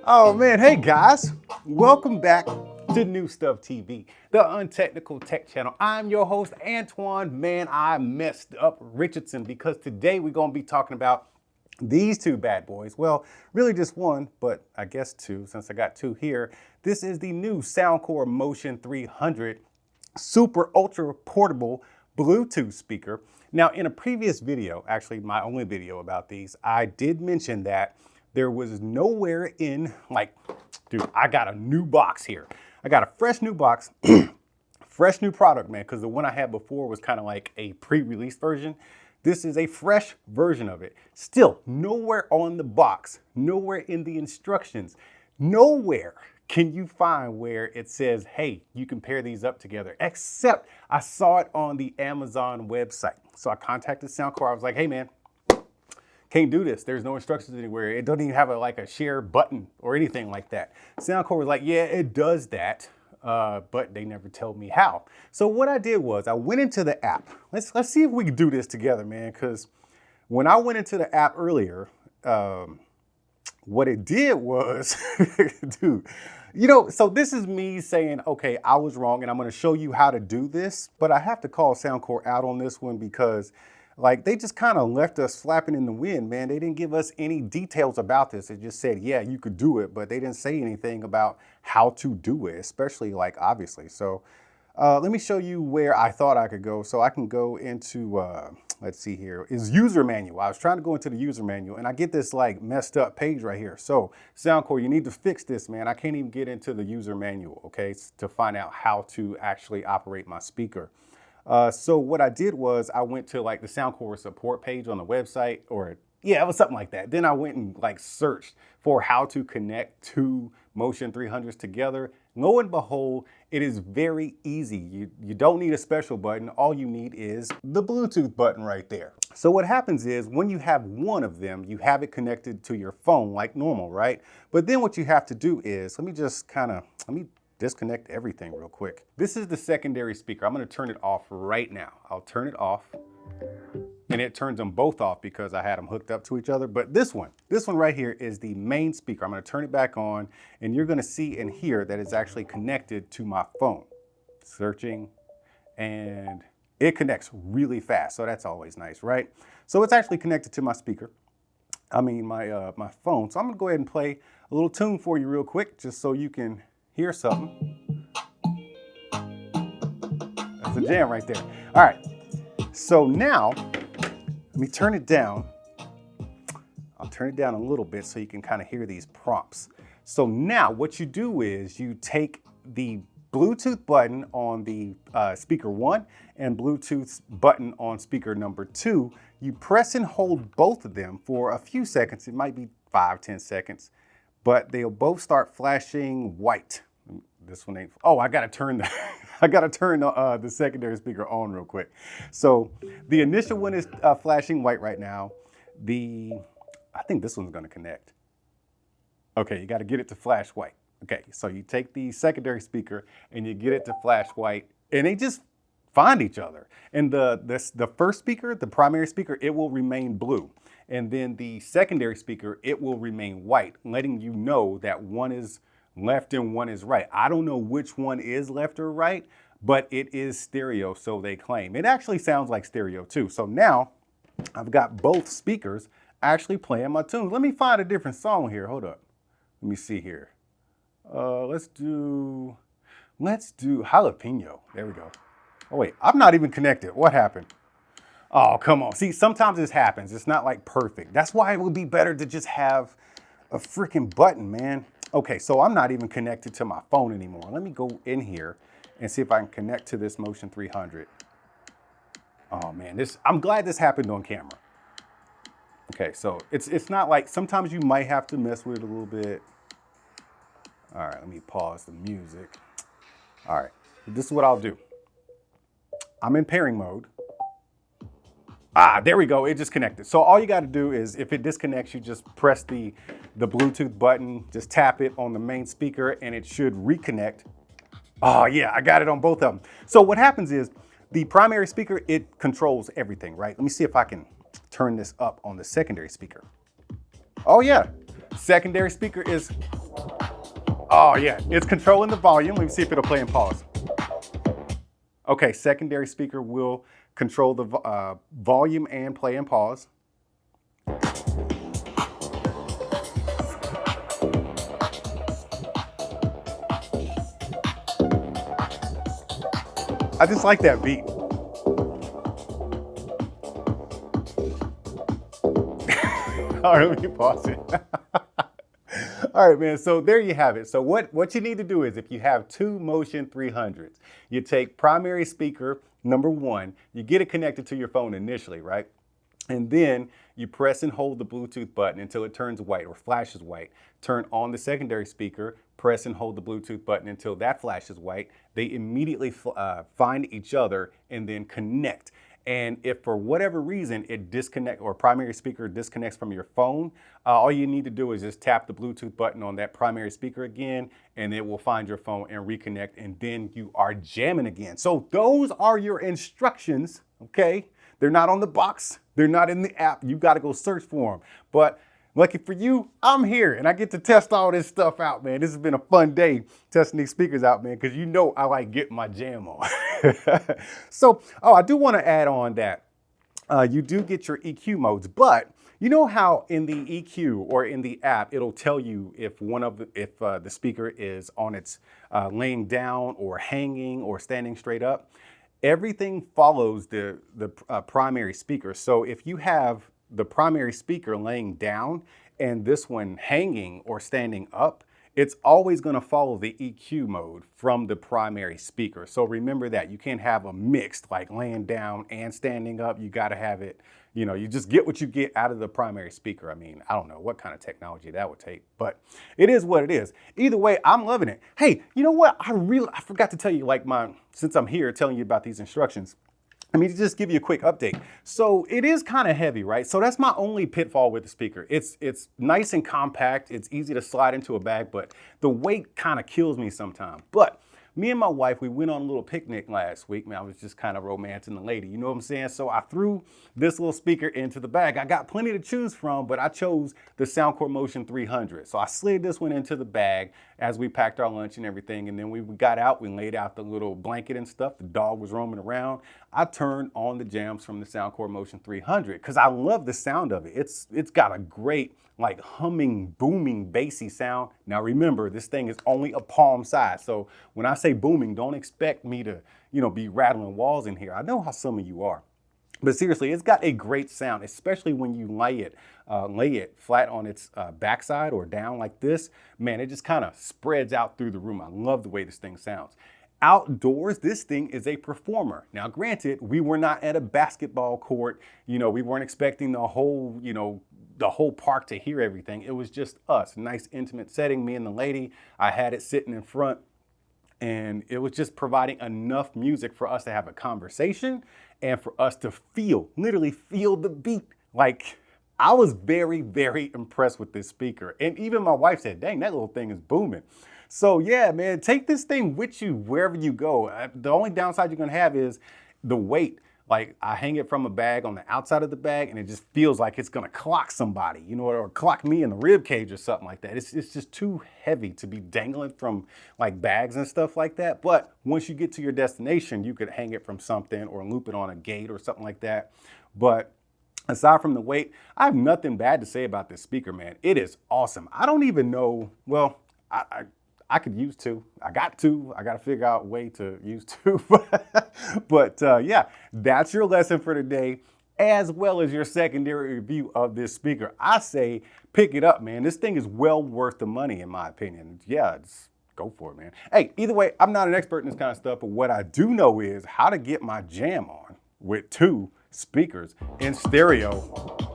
Oh man, hey guys, welcome back to New Stuff TV, the untechnical tech channel. I'm your host, Antoine. Man, I messed up Richardson because today we're gonna be talking about these two bad boys. Well, really just one, but I guess two since I got two here. This is the new Soundcore Motion 300 super ultra portable Bluetooth speaker. Now in a previous video, actually my only video about these, I did mention that there was nowhere in, like, dude, I got a new box here. I got a fresh new box, fresh new product, man, because the one I had before was kind of like a pre-release version. This is a fresh version of it. Still, nowhere on the box, nowhere in the instructions, nowhere can you find where it says, hey, you can pair these up together, except I saw it on the Amazon website. So I contacted Soundcore. I was like, hey, man, can't do this. There's no instructions anywhere. It doesn't even have a share button or anything like that. Soundcore was like, yeah, it does that, but they never told me how. So what I did was I went into the app. Let's see if we can do this together, man, because when I went into the app earlier, what it did was, dude, you know, so this is me saying, okay, I was wrong and I'm going to show you how to do this, but I have to call Soundcore out on this one because like they just kind of left us flapping in the wind, man. They didn't give us any details about this. It just said, yeah, you could do it, but they didn't say anything about how to do it, especially like obviously. So let me show you where I thought I could go. So I can go into, let's see here, is user manual. I was trying to go into the user manual and I get this like messed up page right here. So Soundcore, you need to fix this, man. I can't even get into the user manual, okay, to find out how to actually operate my speaker. So what I did was I went to like the Soundcore support page on the website, or yeah, it was something like that. Then I went and like searched for how to connect two Motion 300s together. Lo and behold, it is very easy. You don't need a special button. All you need is the Bluetooth button right there. So what happens is when you have one of them, you have it connected to your phone like normal, right? But then what you have to do is, let me disconnect everything real quick. This is the secondary speaker. I'm gonna turn it off right now. I'll turn it off and it turns them both off because I had them hooked up to each other. But this one right here is the main speaker. I'm gonna turn it back on and you're gonna see and hear that it's actually connected to my phone. Searching and it connects really fast. So that's always nice, right? So it's actually connected to my speaker. My phone. So I'm gonna go ahead and play a little tune for you real quick just so you can hear something. That's a jam right there. All right, so now let me turn it down. I'll turn it down a little bit so you can kind of hear these prompts. So now what you do is you take the Bluetooth button on the speaker 1 and Bluetooth button on speaker number 2. You press and hold both of them for a few seconds. It might be 5-10 seconds. But they'll both start flashing white. This one ain't, oh, I gotta turn the secondary speaker on real quick. So the initial one is flashing white right now. I think this one's gonna connect. Okay, you gotta get it to flash white. Okay, so you take the secondary speaker and you get it to flash white and they just find each other. And the first speaker, the primary speaker, it will remain blue. And then the secondary speaker, it will remain white, letting you know that one is left and one is right. I don't know which one is left or right, but it is stereo, so they claim. It actually sounds like stereo too. So now I've got both speakers actually playing my tunes. Let me find a different song here. Hold up. Let me see here. Let's do Jalapeno. There we go. Oh wait, I'm not even connected. What happened? Oh, come on. See, sometimes this happens. It's not like perfect. That's why it would be better to just have a freaking button, man. Okay, so I'm not even connected to my phone anymore. Let me go in here and see if I can connect to this Motion 300. Oh man, I'm glad this happened on camera. Okay, so it's not like, sometimes you might have to mess with it a little bit. All right, let me pause the music. All right, this is what I'll do. I'm in pairing mode. Ah, there we go, it just connected. So all you gotta do is, if it disconnects, you just press the Bluetooth button, just tap it on the main speaker and it should reconnect. Oh yeah, I got it on both of them. So what happens is, the primary speaker, it controls everything, right? Let me see if I can turn this up on the secondary speaker. Oh yeah, Secondary speaker is, oh yeah, it's controlling the volume. Let me see if it'll play and pause. Okay, secondary speaker will control the volume and play and pause. I just like that beat. All right, let me pause it. All right, man, so there you have it. So what you need to do is, if you have two Motion 300s, you take primary speaker number one, you get it connected to your phone initially, right? And then you press and hold the Bluetooth button until it turns white or flashes white. Turn on the secondary speaker, press and hold the Bluetooth button until that flashes white. They immediately find each other and then connect. And if for whatever reason it disconnects, or primary speaker disconnects from your phone, all you need to do is just tap the Bluetooth button on that primary speaker again, and it will find your phone and reconnect, and then you are jamming again. So those are your instructions, okay? They're not on the box. They're not in the app. You got to go search for them. But lucky for you, I'm here and I get to test all this stuff out, man. This has been a fun day testing these speakers out, man, because you know I like getting my jam on. So, I do want to add on that you do get your EQ modes, but you know how in the EQ or in the app, it'll tell you if the speaker is on its laying down or hanging or standing straight up. Everything follows the primary speaker. So if you have the primary speaker laying down and this one hanging or standing up, it's always going to follow the EQ mode from the primary speaker. So remember that you can't have a mixed, like laying down and standing up. You got to have it, you just get what you get out of the primary speaker. I mean, I don't know what kind of technology that would take, but it is what it is. Either way, I'm loving it. Hey, you know what? I forgot to tell you, since I'm here telling you about these instructions, I mean, to just give you a quick update. So it is kind of heavy, right? So that's my only pitfall with the speaker. It's nice and compact. It's easy to slide into a bag, but the weight kind of kills me sometimes. But me and my wife, we went on a little picnic last week. Man, I was just kind of romancing the lady, you know what I'm saying? So I threw this little speaker into the bag. I got plenty to choose from, but I chose the Soundcore Motion 300. So I slid this one into the bag as we packed our lunch and everything. And then we got out, we laid out the little blanket and stuff. The dog was roaming around. I turned on the jams from the Soundcore Motion 300 because I love the sound of it. It's got a great, like, humming, booming, bassy sound. Now remember, this thing is only a palm size. So when I say booming, don't expect me to, be rattling walls in here. I know how some of you are. But seriously, it's got a great sound, especially when you lay it flat on its backside or down like this. Man, it just kind of spreads out through the room. I love the way this thing sounds. Outdoors, this thing is a performer. Now, granted, we were not at a basketball court. We weren't expecting the whole park to hear everything. It was just us. Nice, intimate setting, me and the lady. I had it sitting in front, and it was just providing enough music for us to have a conversation and for us to literally feel the beat. Like, I was very, very impressed with this speaker. And even my wife said, dang, that little thing is booming. So yeah, man, take this thing with you wherever you go. The only downside you're gonna have is the weight. Like, I hang it from a bag on the outside of the bag and it just feels like it's gonna clock somebody, or clock me in the rib cage or something like that. It's just too heavy to be dangling from like bags and stuff like that. But once you get to your destination, you could hang it from something or loop it on a gate or something like that. But aside from the weight, I have nothing bad to say about this speaker, man. It is awesome. I don't even know, well, I could use two. I got two. I got to figure out a way to use two. But yeah, that's your lesson for today, as well as your secondary review of this speaker. I say pick it up, man. This thing is well worth the money, in my opinion. Yeah, just go for it, man. Hey, either way, I'm not an expert in this kind of stuff, but what I do know is how to get my jam on with two speakers in stereo